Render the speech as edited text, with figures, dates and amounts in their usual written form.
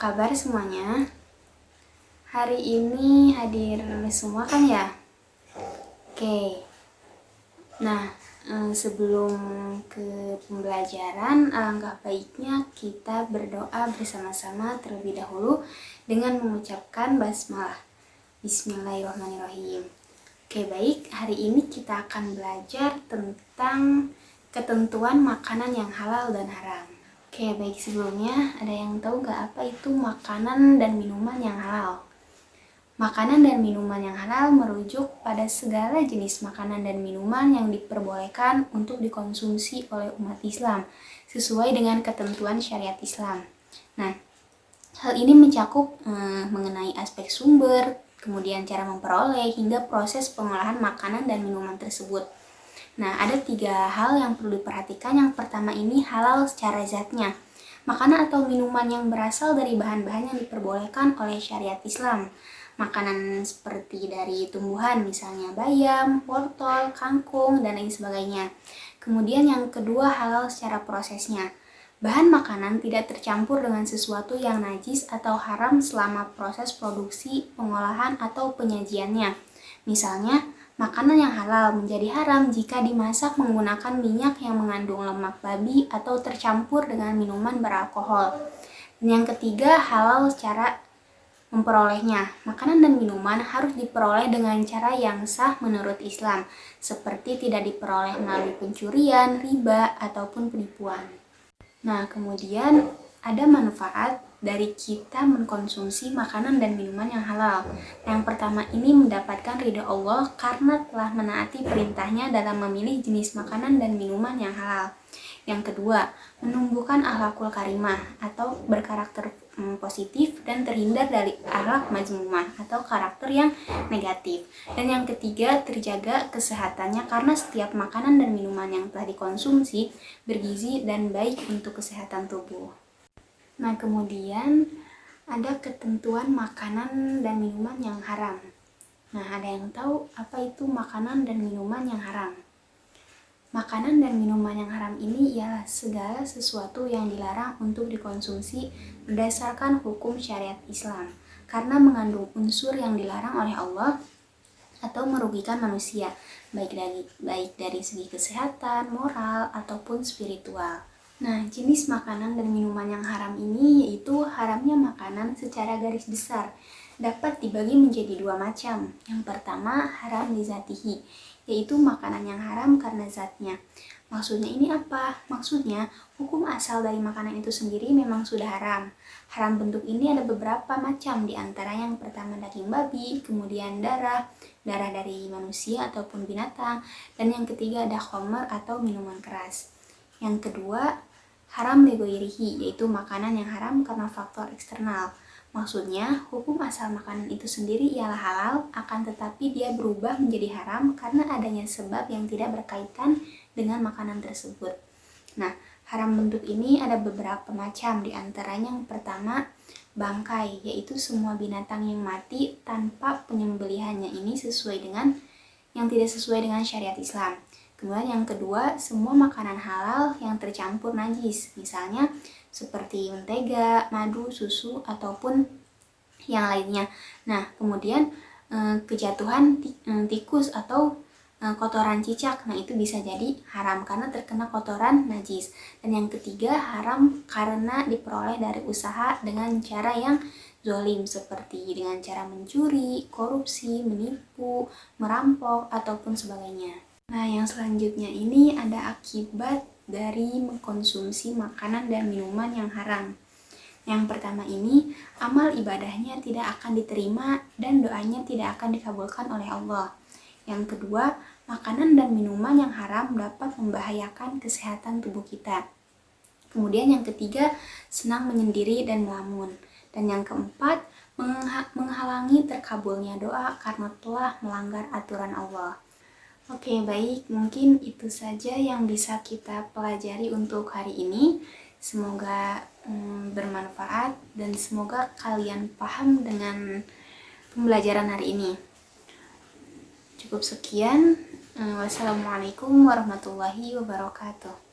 kabar semuanya? Hari ini hadir semua kan ya? Oke. Nah, sebelum ke pembelajaran, alangkah baiknya kita berdoa bersama-sama terlebih dahulu dengan mengucapkan basmalah. Bismillahirrahmanirrahim. Oke, baik. Hari ini kita akan belajar tentang ketentuan makanan yang halal dan haram. Oke, baik, sebelumnya ada yang tahu gak apa itu makanan dan minuman yang halal? Makanan dan minuman yang halal merujuk pada segala jenis makanan dan minuman yang diperbolehkan untuk dikonsumsi oleh umat Islam sesuai dengan ketentuan syariat Islam. Nah, hal ini mencakup mengenai aspek sumber, kemudian cara memperoleh, hingga proses pengolahan makanan dan minuman tersebut. Nah, ada 3 hal yang perlu diperhatikan. Yang pertama ini halal secara zatnya. Makanan atau minuman yang berasal dari bahan-bahan yang diperbolehkan oleh syariat Islam. Makanan seperti dari tumbuhan, misalnya bayam, wortel, kangkung, dan lain sebagainya. Kemudian yang kedua halal secara prosesnya. Bahan makanan tidak tercampur dengan sesuatu yang najis atau haram selama proses produksi, pengolahan, atau penyajiannya. Misalnya, makanan yang halal menjadi haram jika dimasak menggunakan minyak yang mengandung lemak babi atau tercampur dengan minuman beralkohol. Dan yang ketiga, halal secara memperolehnya. Makanan dan minuman harus diperoleh dengan cara yang sah menurut Islam, seperti tidak diperoleh melalui pencurian, riba, ataupun penipuan. Nah, kemudian ada manfaat dari kita mengkonsumsi makanan dan minuman yang halal. Yang pertama ini mendapatkan ridho Allah karena telah menaati perintahnya dalam memilih jenis makanan dan minuman yang halal. Yang kedua, menumbuhkan akhlakul karimah atau berkarakter positif dan terhindar dari akhlak mazmumah atau karakter yang negatif. Dan yang ketiga, terjaga kesehatannya karena setiap makanan dan minuman yang telah dikonsumsi bergizi dan baik untuk kesehatan tubuh. Nah, kemudian ada ketentuan makanan dan minuman yang haram. Nah, ada yang tahu apa itu makanan dan minuman yang haram? Makanan dan minuman yang haram ini ialah segala sesuatu yang dilarang untuk dikonsumsi berdasarkan hukum syariat Islam karena mengandung unsur yang dilarang oleh Allah atau merugikan manusia, baik dari segi kesehatan, moral, ataupun spiritual. Nah, jenis makanan dan minuman yang haram ini yaitu haramnya makanan secara garis besar dapat dibagi menjadi 2 macam. Yang pertama, haram lizatihi, yaitu makanan yang haram karena zatnya. Maksudnya ini apa? Maksudnya, hukum asal dari makanan itu sendiri memang sudah haram. Haram bentuk ini ada beberapa macam, di antara yang pertama daging babi, kemudian darah dari manusia ataupun binatang, dan yang ketiga ada khamr atau minuman keras. Yang kedua, haram lighairihi, yaitu makanan yang haram karena faktor eksternal. Maksudnya, hukum asal makanan itu sendiri ialah halal, akan tetapi dia berubah menjadi haram karena adanya sebab yang tidak berkaitan dengan makanan tersebut. Nah, haram bentuk ini ada beberapa macam, di antaranya yang pertama, bangkai, yaitu semua binatang yang mati tanpa penyembelihannya ini tidak sesuai dengan syariat Islam. Kemudian yang kedua, semua makanan halal yang tercampur najis, misalnya seperti mentega, madu, susu, ataupun yang lainnya. Nah, kemudian kejatuhan tikus atau kotoran cicak, nah itu bisa jadi haram karena terkena kotoran najis. Dan yang ketiga, haram karena diperoleh dari usaha dengan cara yang zalim, seperti dengan cara mencuri, korupsi, menipu, merampok, ataupun sebagainya. Nah, yang selanjutnya ini ada akibat dari mengkonsumsi makanan dan minuman yang haram. Yang pertama ini, amal ibadahnya tidak akan diterima dan doanya tidak akan dikabulkan oleh Allah. Yang kedua, makanan dan minuman yang haram dapat membahayakan kesehatan tubuh kita. Kemudian yang ketiga, senang menyendiri dan melamun. Dan yang keempat, menghalangi terkabulnya doa karena telah melanggar aturan Allah. Oke, baik, mungkin itu saja yang bisa kita pelajari untuk hari ini. Semoga bermanfaat dan semoga kalian paham dengan pembelajaran hari ini. Cukup sekian. Wassalamualaikum warahmatullahi wabarakatuh.